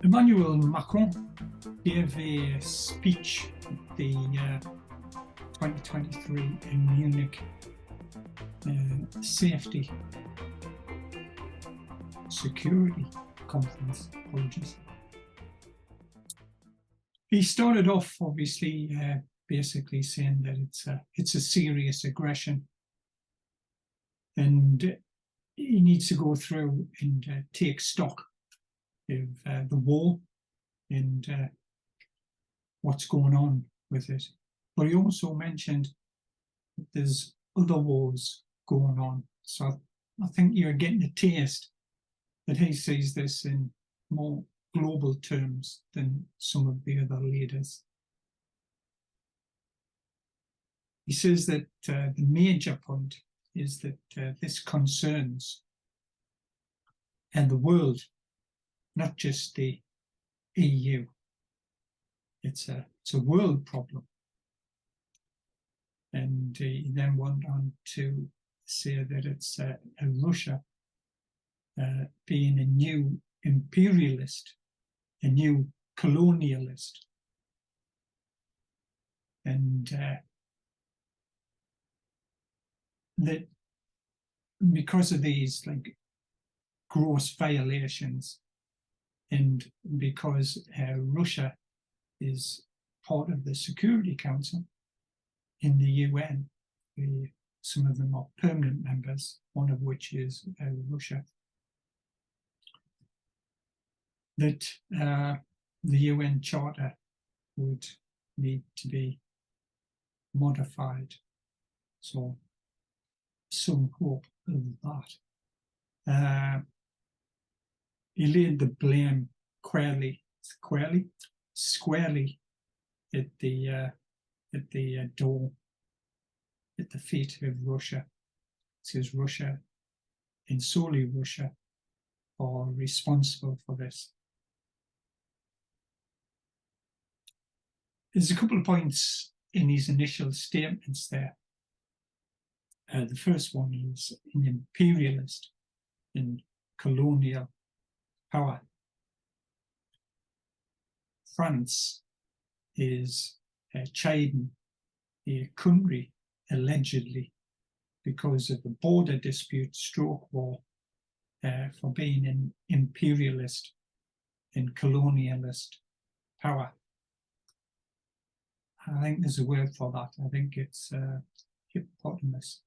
Emmanuel Macron gave a speech at the 2023 in Munich safety security conference. Apologies. He started off, obviously, basically saying that it's a serious aggression, and he needs to go through and take stock of the war and what's going on with it. But he also mentioned that there's other wars going on. So I think you're getting a taste that he sees this in more global terms than some of the other leaders. He says that the major point is that this concerns and the world, not just the EU. It's a world problem. And he then went on to say that it's Russia being a new imperialist, a new colonialist. And that because of these gross violations, and because Russia is part of the Security Council in the UN, some of them are permanent members, one of which is Russia, that the UN Charter would need to be modified. So some hope of that. He laid the blame squarely at the door, at the feet of Russia. It says Russia, and solely Russia, are responsible for this. There's a couple of points in his initial statements there. The first one is an imperialist and colonial power. France is chiding a country allegedly because of the border dispute stroke war for being an imperialist and colonialist power. I think there's a word for that. I think it's hippopotamus.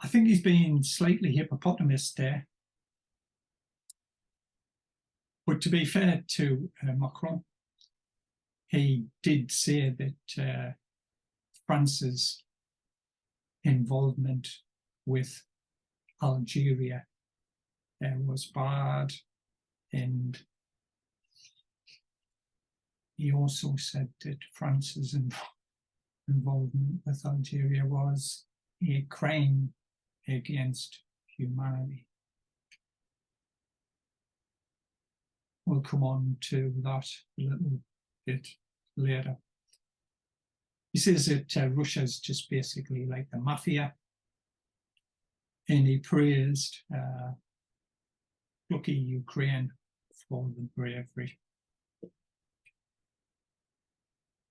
I think he's being slightly hippopotamus there. But to be fair to Macron, he did say that France's involvement with Algeria was bad, and he also said that France's involvement with Algeria was a crime against humanity. We'll come on to that a little bit later. He says that Russia's just basically like the mafia, and he praised lucky Ukraine for the bravery. He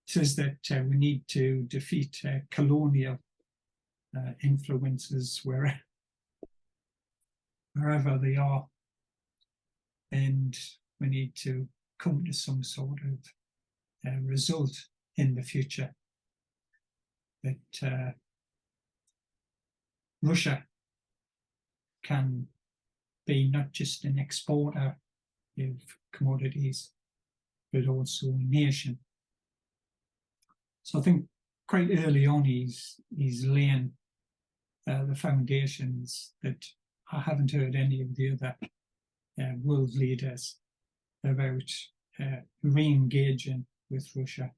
says that we need to defeat colonial influences wherever they are, and we need to come to some sort of result in the future that Russia can be not just an exporter of commodities, but also a nation. So I think quite early on he's laying the foundations that I haven't heard any of the other world leaders about re-engaging with Russia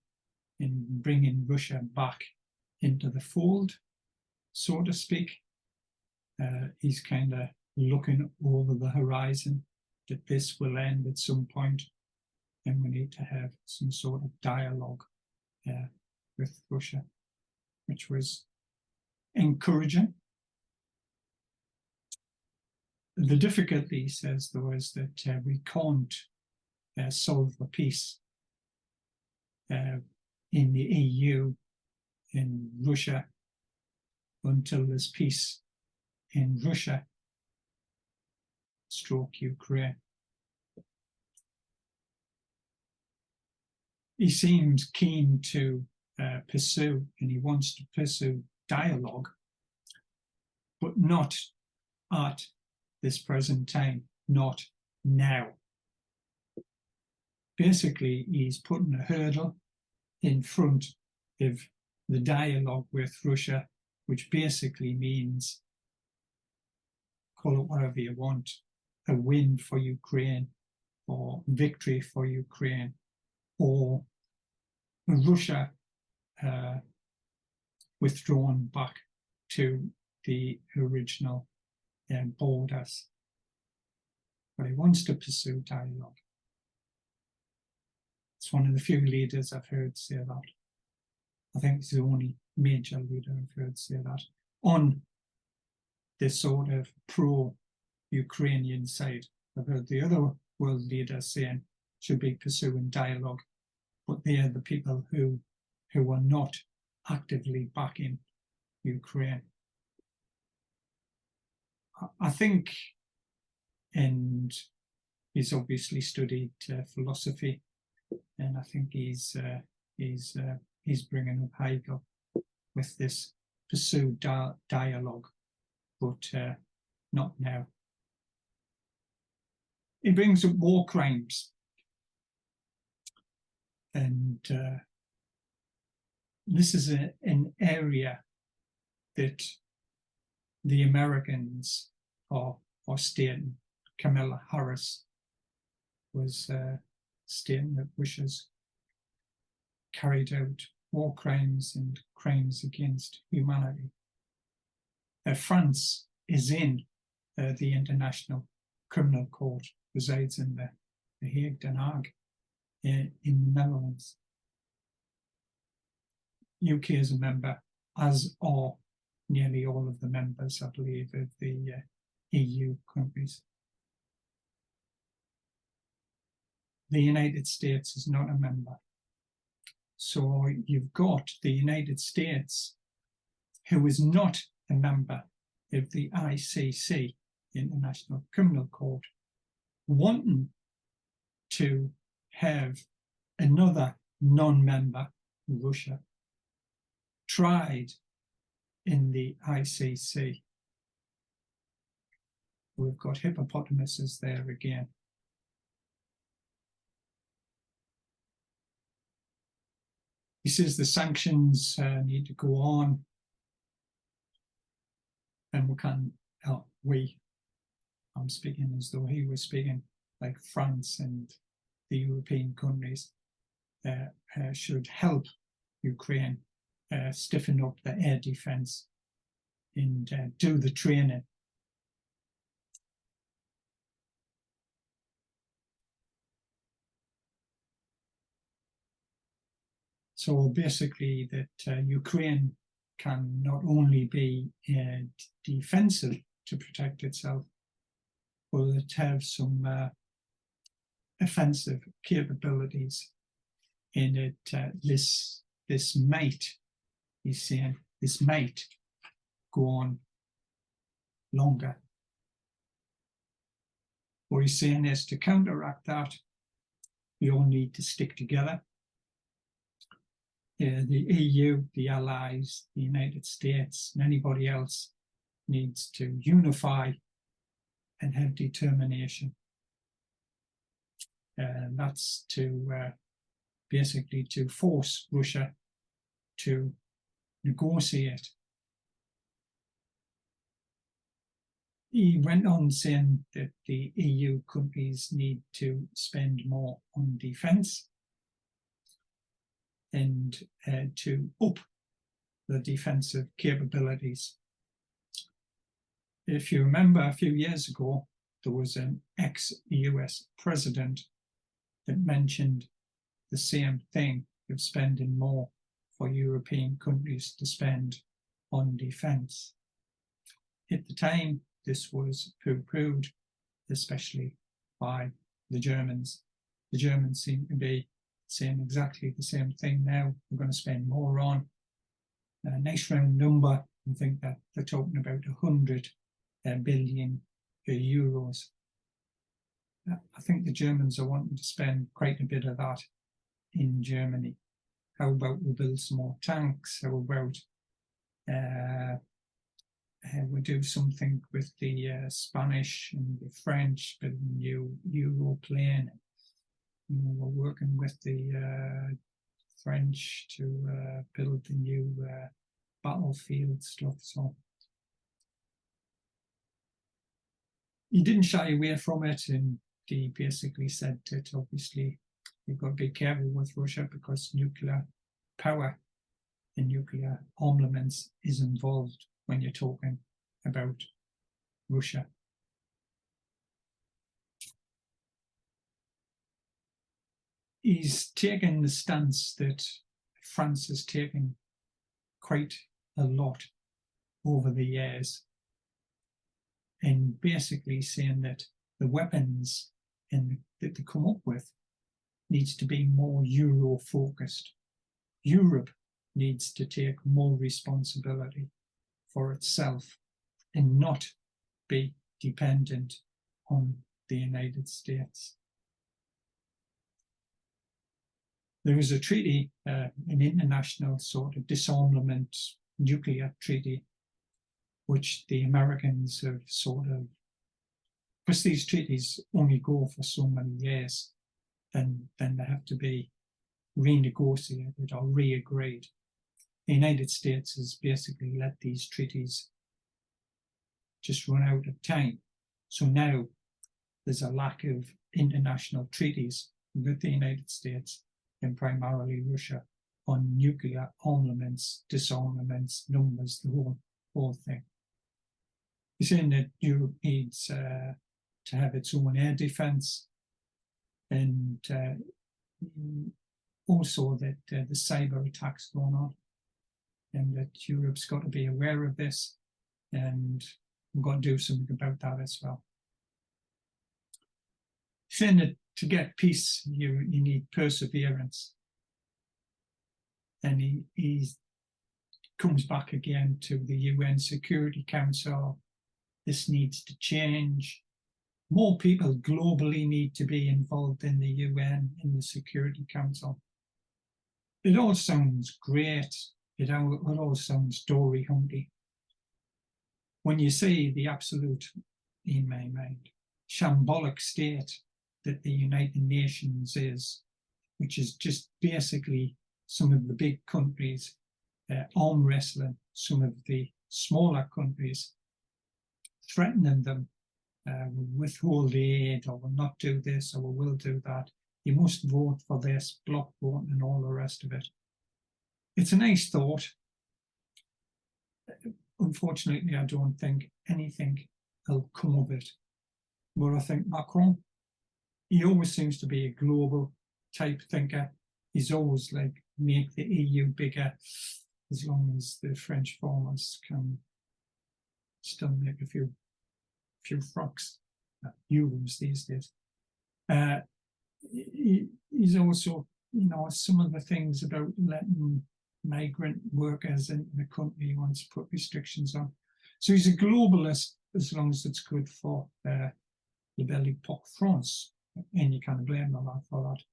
and bringing Russia back into the fold, so to speak. He's kind of looking over the horizon that this will end at some point, and we need to have some sort of dialogue with Russia, which was encouraging. The difficulty, he says, though, is that we can't solve the peace in the EU, in Russia, until there's peace in Russia, stroke Ukraine. He seems keen to pursue, and he wants to pursue dialogue, but not at this present time, not now. Basically, he's putting a hurdle in front of the dialogue with Russia, which basically means, call it whatever you want, a win for Ukraine, or victory for Ukraine, or Russia withdrawn back to the original borders. But he wants to pursue dialogue. It's one of the few leaders I've heard say that. I think it's the only major leader I've heard say that on this sort of pro-Ukrainian side. I've heard the other world leaders saying should be pursuing dialogue, but they are the people who are not actively backing Ukraine. I think, and he's obviously studied philosophy, and I think he's bringing up Hegel with this pursued dialogue, but not now. He brings up war crimes, and this is an area that the Americans are stating. Kamala Harris was stating that Russia's carried out war crimes and crimes against humanity. France is in the International Criminal Court, resides in the Hague, Den Haag, in the Netherlands. UK is a member, as are nearly all of the members, I believe, of the EU countries. The United States is not a member. So you've got the United States, who is not a member of the ICC, International Criminal Court, wanting to have another non-member, Russia, tried in the ICC. We've got hippopotamuses there again. He says the sanctions need to go on, and I'm speaking as though he was speaking, like France and the European countries should help Ukraine stiffen up the air defense and do the training. So basically that Ukraine can not only be defensive to protect itself, but it have some offensive capabilities in it. This might, he's saying, this might go on longer. What he's saying is, to counteract that, we all need to stick together. The EU, the Allies, the United States, and anybody else needs to unify and have determination. And that's to basically to force Russia to negotiate. He went on saying that the EU countries need to spend more on defence and to up the defensive capabilities. If you remember, a few years ago, there was an ex-US president that mentioned the same thing, of spending more for European countries to spend on defence. At the time, this was poo-pooed, especially by the Germans The Germans seem to be saying exactly the same thing now. We're going to spend more on. A nice round number. I think that they're talking about 100 billion euros. I think the Germans are wanting to spend quite a bit of that in Germany. How about we build some more tanks? How about we do something with the Spanish and the French, building a new Europlane? We're working with the French to build the new battlefield stuff. So he didn't shy away from it, and he basically said that obviously you've got to be careful with Russia because nuclear power and nuclear armaments is involved when you're talking about Russia. He's taken the stance that France has taken quite a lot over the years, and basically saying that the weapons that they come up with needs to be more Euro-focused. Europe needs to take more responsibility for itself and not be dependent on the United States. There is a treaty, an international sort of disarmament nuclear treaty, which the Americans have sort of, because these treaties only go for so many years, then they have to be renegotiated or re-agreed. The United States has basically let these treaties just run out of time. So now there's a lack of international treaties with the United States and primarily Russia on nuclear armaments, disarmaments, numbers, the whole thing. He's saying that Europe needs to have its own air defense, and also that the cyber attacks going on, and that Europe's got to be aware of this, and we've got to do something about that as well. Saying that to get peace, you need perseverance. And he comes back again to the UN Security Council. This needs to change. More people globally need to be involved in the UN, in the Security Council. It all sounds great. It all sounds Dory Humpty. When you see the absolute, in my mind, shambolic state that the United Nations is, which is just basically some of the big countries arm wrestling some of the smaller countries, threatening them, withhold aid, or will not do this, or will do that. You must vote for this, block vote, and all the rest of it. It's a nice thought. Unfortunately, I don't think anything will come of it. But I think Macron, he always seems to be a global type thinker. He's always like, make the EU bigger, as long as the French farmers can still make a few francs, euros these days. He's also, some of the things about letting migrant workers into the country he wants to put restrictions on. So he's a globalist, as long as it's good for the Belle Epoque France, and you can't blame him for that.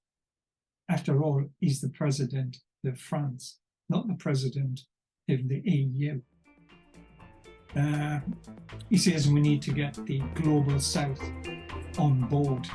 After all, he's the president of France, not the president of the EU. He says we need to get the global south on board.